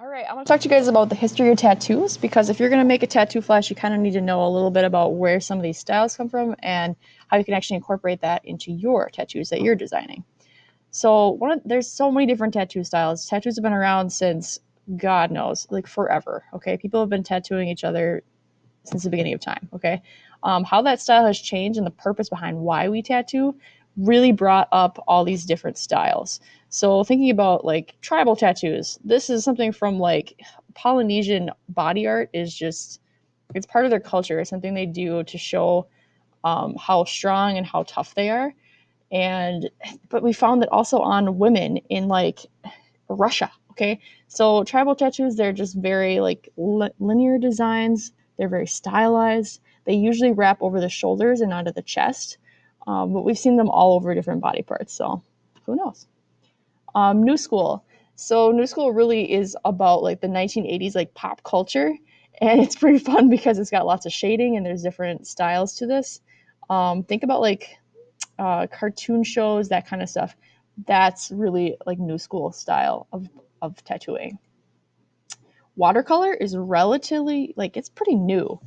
All right, I want to talk to you guys about the history of tattoos because if you're going to make a tattoo flash, you kind of need to know a little bit about where some of these styles come from and how you can actually incorporate that into your tattoos that you're designing. So there's so many different tattoo styles. Tattoos have been around since God knows, like forever. Okay, people have been tattooing each other since the beginning of time. Okay, how that style has changed and the purpose behind why we tattoo really brought up all these different styles. So thinking about like tribal tattoos, this is something from like Polynesian body art is just it's part of their culture. It's something they do to show how strong and how tough they are. And but we found that also on women in like Russia. Okay, so tribal tattoos, they're just very like linear designs. They're very stylized. They usually wrap over the shoulders and onto the chest, but we've seen them all over different body parts. So who knows? New school. So new school really is about like the 1980s like pop culture, and it's pretty fun because it's got lots of shading and there's different styles to this. Think about like cartoon shows, that kind of stuff. That's really like new school style of tattooing. Watercolor is relatively like it's pretty new.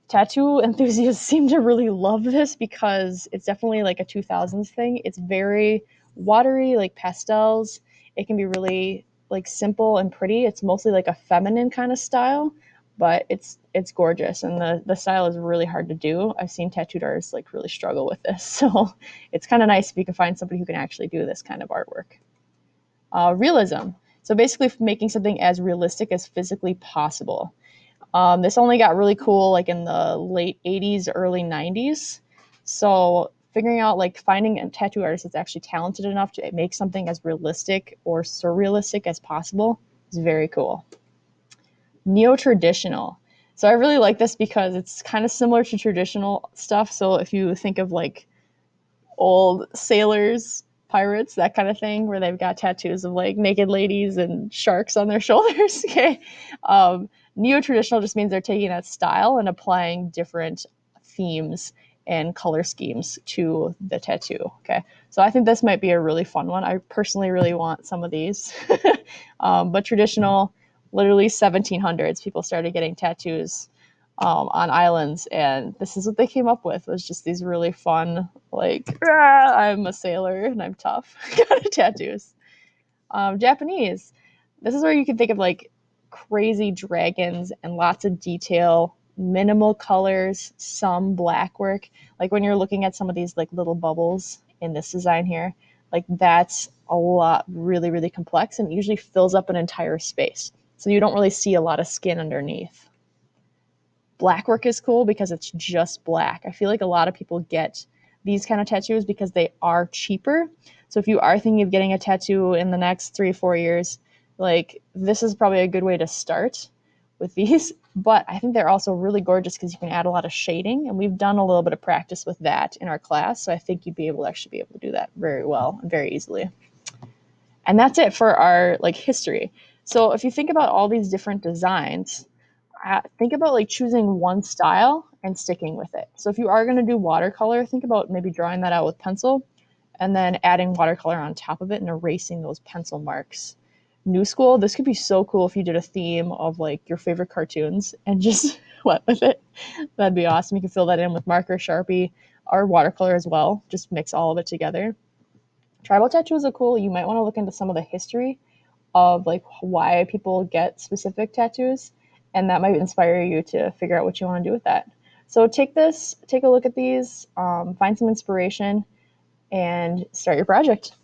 Tattoo enthusiasts seem to really love this because it's definitely like a 2000s thing. It's very watery, like pastels. It can be really like simple and pretty. It's mostly like a feminine kind of style, but it's gorgeous and the style is really hard to do. I've seen tattooed artists like really struggle with this. So it's kind of nice if you can find somebody who can actually do this kind of artwork. Realism. So basically making something as realistic as physically possible. This only got really cool like in the late 80s, early 90s. So figuring out like finding a tattoo artist that's actually talented enough to make something as realistic or surrealistic as possible is very cool. Neo-traditional. So I really like this because it's kind of similar to traditional stuff. So if you think of like old sailors, pirates, that kind of thing, where they've got tattoos of like naked ladies and sharks on their shoulders. Okay. Neo traditional just means they're taking that style and applying different themes and color schemes to the tattoo. Okay. So I think this might be a really fun one. I personally really want some of these. But traditional, literally 1700s, people started getting tattoos on islands, and this is what they came up with was just these really fun like I'm a sailor and I'm tough kind of tattoos. Japanese, this is where you can think of like crazy dragons and lots of detail, minimal colors, some black work. Like when you're looking at some of these like little bubbles in this design here, like that's a lot really complex and it usually fills up an entire space, so you don't really see a lot of skin underneath. Black work is cool because it's just black. I feel like a lot of people get these kind of tattoos because they are cheaper. So if you are thinking of getting a tattoo in the next 3 or 4 years, like this is probably a good way to start with these. But I think they're also really gorgeous because you can add a lot of shading, and we've done a little bit of practice with that in our class. So I think you'd be able to actually be able to do that very well and very easily. And that's it for our like history. So if you think about all these different designs, think about like choosing one style and sticking with it. So if you are going to do watercolor, think about maybe drawing that out with pencil and then adding watercolor on top of it and erasing those pencil marks. New school, this could be so cool if you did a theme of like your favorite cartoons and just went with it. That'd be awesome. You can fill that in with marker, Sharpie, or watercolor as well. Just mix all of it together. Tribal tattoos are cool. You might want to look into some of the history of like why people get specific tattoos, and that might inspire you to figure out what you want to do with that. So take a look at these, find some inspiration, and start your project.